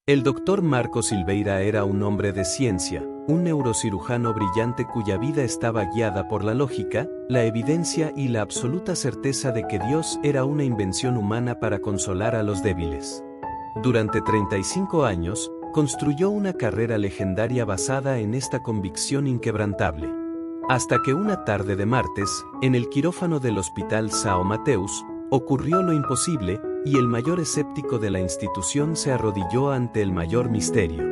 El doctor Marco Silveira era un hombre de ciencia, un neurocirujano brillante cuya vida estaba guiada por la lógica, la evidencia y la absoluta certeza de que Dios era una invención humana para consolar a los débiles. Durante 35 años, construyó una carrera legendaria basada en esta convicción inquebrantable. Hasta que una tarde de martes, en el quirófano del Hospital São Mateus, ocurrió lo imposible, y el mayor escéptico de la institución se arrodilló ante el mayor misterio.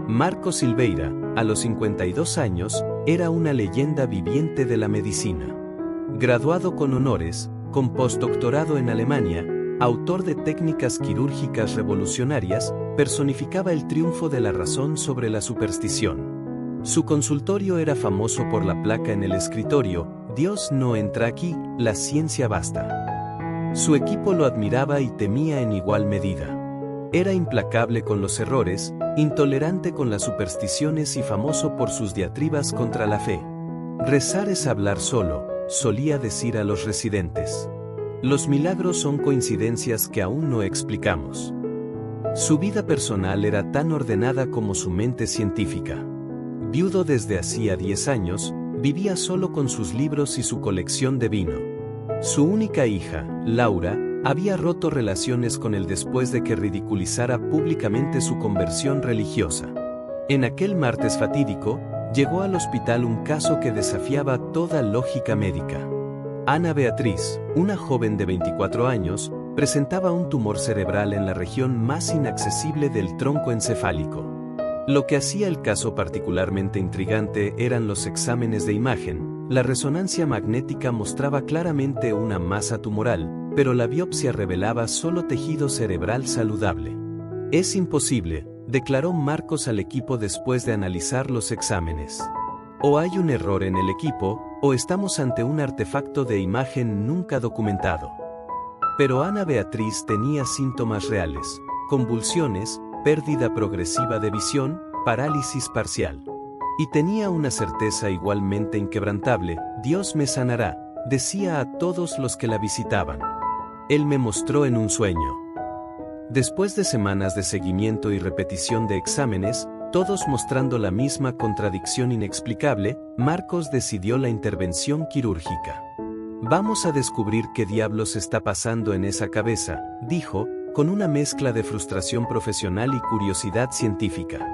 Marco Silveira, a los 52 años, era una leyenda viviente de la medicina. Graduado con honores, con postdoctorado en Alemania, autor de técnicas quirúrgicas revolucionarias, personificaba el triunfo de la razón sobre la superstición. Su consultorio era famoso por la placa en el escritorio: Dios no entra aquí, la ciencia basta. Su equipo lo admiraba y temía en igual medida. Era implacable con los errores, intolerante con las supersticiones y famoso por sus diatribas contra la fe. Rezar es hablar solo, solía decir a los residentes. Los milagros son coincidencias que aún no explicamos. Su vida personal era tan ordenada como su mente científica. Viudo desde hacía 10 años, vivía solo con sus libros y su colección de vino. Su única hija, Laura, había roto relaciones con él después de que ridiculizara públicamente su conversión religiosa. En aquel martes fatídico, llegó al hospital un caso que desafiaba toda lógica médica. Ana Beatriz, una joven de 24 años, presentaba un tumor cerebral en la región más inaccesible del tronco encefálico. Lo que hacía el caso particularmente intrigante eran los exámenes de imagen. La resonancia magnética mostraba claramente una masa tumoral, pero la biopsia revelaba solo tejido cerebral saludable. Es imposible, declaró Marcos al equipo después de analizar los exámenes. O hay un error en el equipo, o estamos ante un artefacto de imagen nunca documentado. Pero Ana Beatriz tenía síntomas reales: convulsiones, pérdida progresiva de visión, parálisis parcial. Y tenía una certeza igualmente inquebrantable: Dios me sanará, decía a todos los que la visitaban. Él me mostró en un sueño. Después de semanas de seguimiento y repetición de exámenes, todos mostrando la misma contradicción inexplicable, Marcos decidió la intervención quirúrgica. Vamos a descubrir qué diablos está pasando en esa cabeza, dijo, con una mezcla de frustración profesional y curiosidad científica.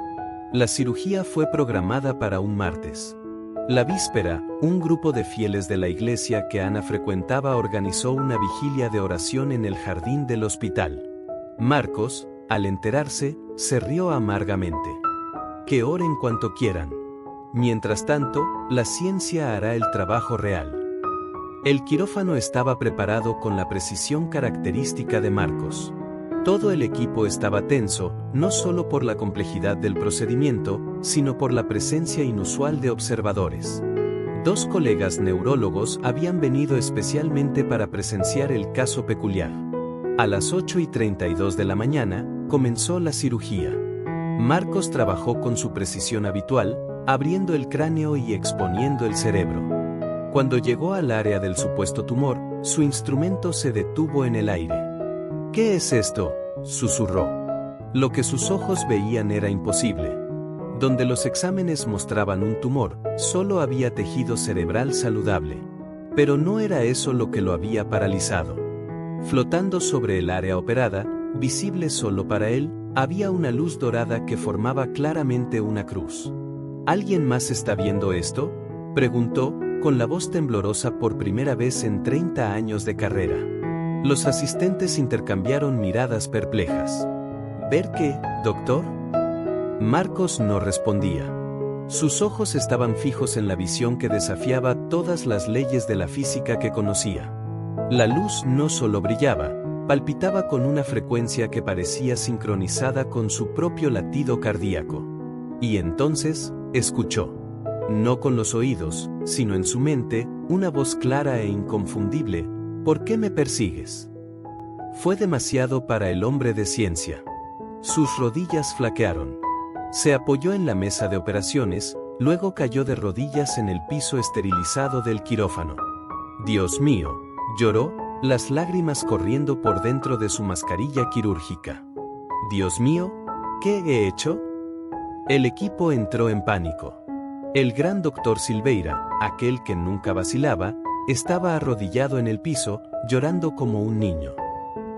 La cirugía fue programada para un martes. La víspera, un grupo de fieles de la iglesia que Ana frecuentaba organizó una vigilia de oración en el jardín del hospital. Marcos, al enterarse, se rió amargamente. Que oren cuanto quieran. Mientras tanto, la ciencia hará el trabajo real. El quirófano estaba preparado con la precisión característica de Marcos. Todo el equipo estaba tenso, no solo por la complejidad del procedimiento, sino por la presencia inusual de observadores. 2 colegas neurólogos habían venido especialmente para presenciar el caso peculiar. A las 8:32 de la mañana, comenzó la cirugía. Marcos trabajó con su precisión habitual, abriendo el cráneo y exponiendo el cerebro. Cuando llegó al área del supuesto tumor, su instrumento se detuvo en el aire. ¿Qué es esto?, susurró. Lo que sus ojos veían era imposible. Donde los exámenes mostraban un tumor, solo había tejido cerebral saludable. Pero no era eso lo que lo había paralizado. Flotando sobre el área operada, visible solo para él, había una luz dorada que formaba claramente una cruz. ¿Alguien más está viendo esto?, preguntó, con la voz temblorosa por primera vez en 30 años de carrera. Los asistentes intercambiaron miradas perplejas. ¿Ver qué, doctor? Marcos no respondía. Sus ojos estaban fijos en la visión que desafiaba todas las leyes de la física que conocía. La luz no solo brillaba, palpitaba con una frecuencia que parecía sincronizada con su propio latido cardíaco. Y entonces, escuchó. No con los oídos, sino en su mente, una voz clara e inconfundible: ¿por qué me persigues? Fue demasiado para el hombre de ciencia. Sus rodillas flaquearon. Se apoyó en la mesa de operaciones, luego cayó de rodillas en el piso esterilizado del quirófano. Dios mío, lloró, las lágrimas corriendo por dentro de su mascarilla quirúrgica. Dios mío, ¿Qué he hecho? El equipo entró en pánico. El gran doctor Silveira, aquel que nunca vacilaba, estaba arrodillado en el piso, llorando como un niño.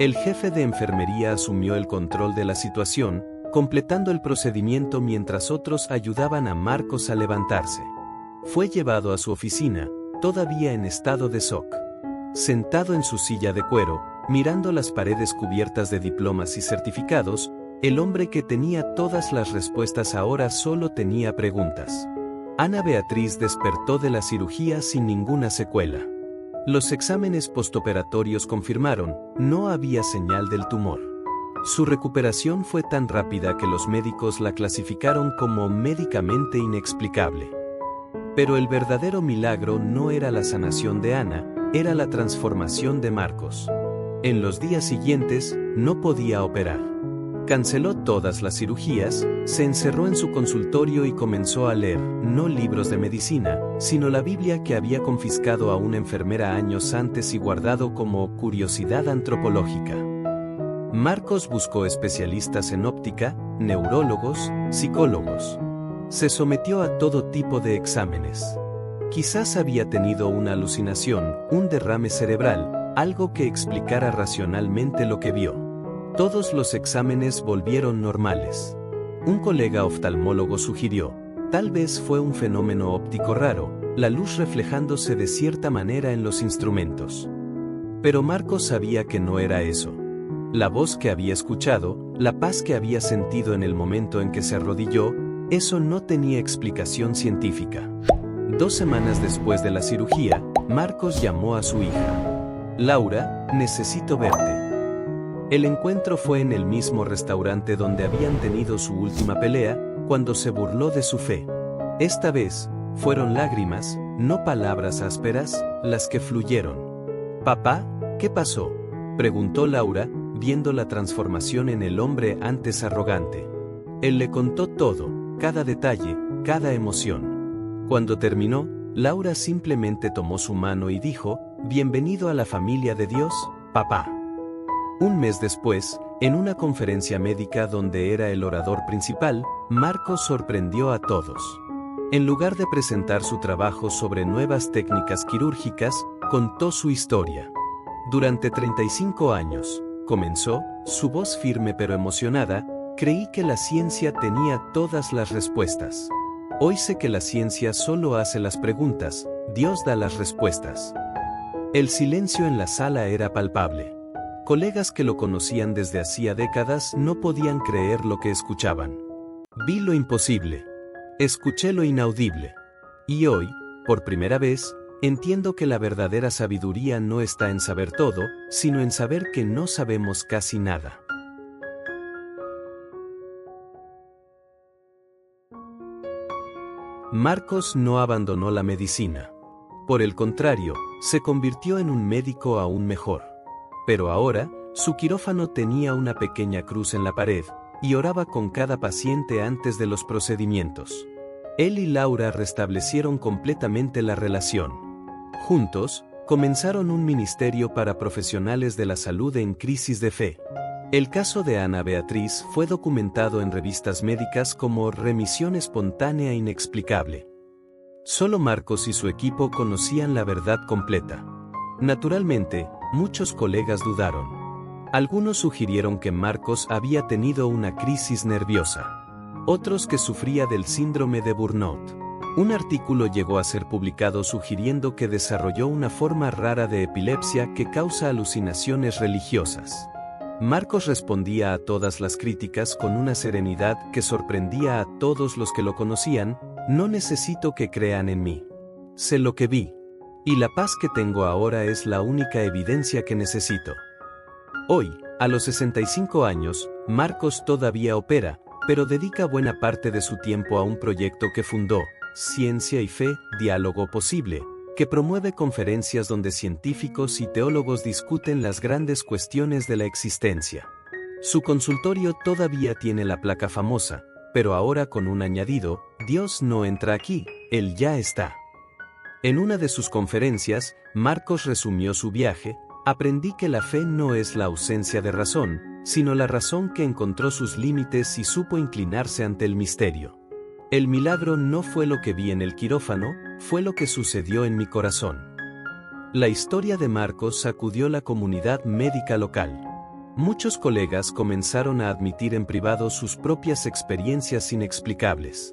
El jefe de enfermería asumió el control de la situación, completando el procedimiento mientras otros ayudaban a Marcos a levantarse. Fue llevado a su oficina, todavía en estado de shock. Sentado en su silla de cuero, mirando las paredes cubiertas de diplomas y certificados, el hombre que tenía todas las respuestas ahora solo tenía preguntas. Ana Beatriz despertó de la cirugía sin ninguna secuela. Los exámenes postoperatorios confirmaron, no había señal del tumor. Su recuperación fue tan rápida que los médicos la clasificaron como médicamente inexplicable. Pero el verdadero milagro no era la sanación de Ana, era la transformación de Marcos. En los días siguientes, no podía operar. Canceló todas las cirugías, se encerró en su consultorio y comenzó a leer, no libros de medicina, sino la Biblia que había confiscado a una enfermera años antes y guardado como curiosidad antropológica. Marcos buscó especialistas en óptica, neurólogos, psicólogos. Se sometió a todo tipo de exámenes. Quizás había tenido una alucinación, un derrame cerebral, algo que explicara racionalmente lo que vio. Todos los exámenes volvieron normales. Un colega oftalmólogo sugirió, tal vez fue un fenómeno óptico raro, la luz reflejándose de cierta manera en los instrumentos. Pero Marcos sabía que no era eso. La voz que había escuchado, la paz que había sentido en el momento en que se arrodilló, eso no tenía explicación científica. 2 semanas después de la cirugía, Marcos llamó a su hija. Laura, necesito verte. El encuentro fue en el mismo restaurante donde habían tenido su última pelea, cuando se burló de su fe. Esta vez, fueron lágrimas, no palabras ásperas, las que fluyeron. «Papá, ¿qué pasó?», preguntó Laura, viendo la transformación en el hombre antes arrogante. Él le contó todo, cada detalle, cada emoción. Cuando terminó, Laura simplemente tomó su mano y dijo, «Bienvenido a la familia de Dios, papá». Un mes después, en una conferencia médica donde era el orador principal, Marcos sorprendió a todos. En lugar de presentar su trabajo sobre nuevas técnicas quirúrgicas, contó su historia. Durante 35 años, comenzó, su voz firme pero emocionada, creí que la ciencia tenía todas las respuestas. Hoy sé que la ciencia solo hace las preguntas, Dios da las respuestas. El silencio en la sala era palpable. Colegas que lo conocían desde hacía décadas no podían creer lo que escuchaban. Vi lo imposible. Escuché lo inaudible. Y hoy, por primera vez, entiendo que la verdadera sabiduría no está en saber todo, sino en saber que no sabemos casi nada. Marcos no abandonó la medicina. Por el contrario, se convirtió en un médico aún mejor. Pero ahora, su quirófano tenía una pequeña cruz en la pared, y oraba con cada paciente antes de los procedimientos. Él y Laura restablecieron completamente la relación. Juntos, comenzaron un ministerio para profesionales de la salud en crisis de fe. El caso de Ana Beatriz fue documentado en revistas médicas como remisión espontánea inexplicable. Solo Marcos y su equipo conocían la verdad completa. Naturalmente, muchos colegas dudaron. Algunos sugirieron que Marcos había tenido una crisis nerviosa. Otros que sufría del síndrome de burnout. Un artículo llegó a ser publicado sugiriendo que desarrolló una forma rara de epilepsia que causa alucinaciones religiosas. Marcos respondía a todas las críticas con una serenidad que sorprendía a todos los que lo conocían, no necesito que crean en mí. Sé lo que vi. Y la paz que tengo ahora es la única evidencia que necesito. Hoy, a los 65 años, Marcos todavía opera, pero dedica buena parte de su tiempo a un proyecto que fundó, Ciencia y Fe, Diálogo Posible, que promueve conferencias donde científicos y teólogos discuten las grandes cuestiones de la existencia. Su consultorio todavía tiene la placa famosa, pero ahora con un añadido, Dios no entra aquí, Él ya está. En una de sus conferencias, Marcos resumió su viaje, Aprendí que la fe no es la ausencia de razón, sino la razón que encontró sus límites y supo inclinarse ante el misterio. El milagro no fue lo que vi en el quirófano, fue lo que sucedió en mi corazón. La historia de Marcos sacudió la comunidad médica local. Muchos colegas comenzaron a admitir en privado sus propias experiencias inexplicables.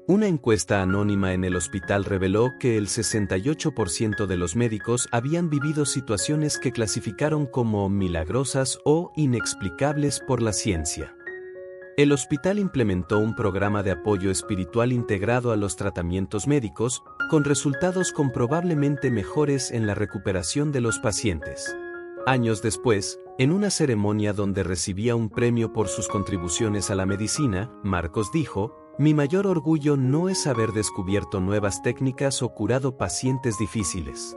Una encuesta anónima en el hospital reveló que el 68% de los médicos habían vivido situaciones que clasificaron como milagrosas o inexplicables por la ciencia. El hospital implementó un programa de apoyo espiritual integrado a los tratamientos médicos, con resultados comprobablemente mejores en la recuperación de los pacientes. Años después, en una ceremonia donde recibía un premio por sus contribuciones a la medicina, Marcos dijo: "Mi mayor orgullo no es haber descubierto nuevas técnicas o curado pacientes difíciles.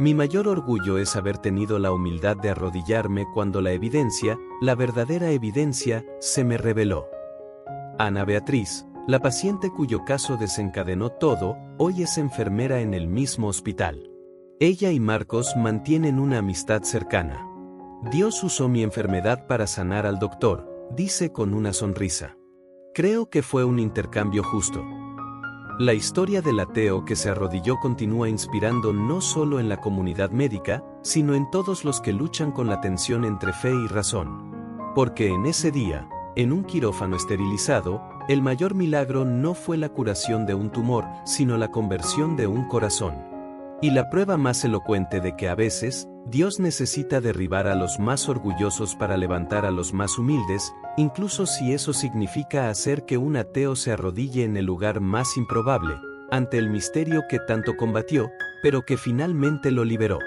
Mi mayor orgullo es haber tenido la humildad de arrodillarme cuando la evidencia, la verdadera evidencia, se me reveló". Ana Beatriz, la paciente cuyo caso desencadenó todo, hoy es enfermera en el mismo hospital. Ella y Marcos mantienen una amistad cercana. "Dios usó mi enfermedad para sanar al doctor", dice con una sonrisa. "Creo que fue un intercambio justo". La historia del ateo que se arrodilló continúa inspirando no solo en la comunidad médica, sino en todos los que luchan con la tensión entre fe y razón. Porque en ese día, en un quirófano esterilizado, el mayor milagro no fue la curación de un tumor, sino la conversión de un corazón. Y la prueba más elocuente de que a veces, Dios necesita derribar a los más orgullosos para levantar a los más humildes, incluso si eso significa hacer que un ateo se arrodille en el lugar más improbable, ante el misterio que tanto combatió, pero que finalmente lo liberó.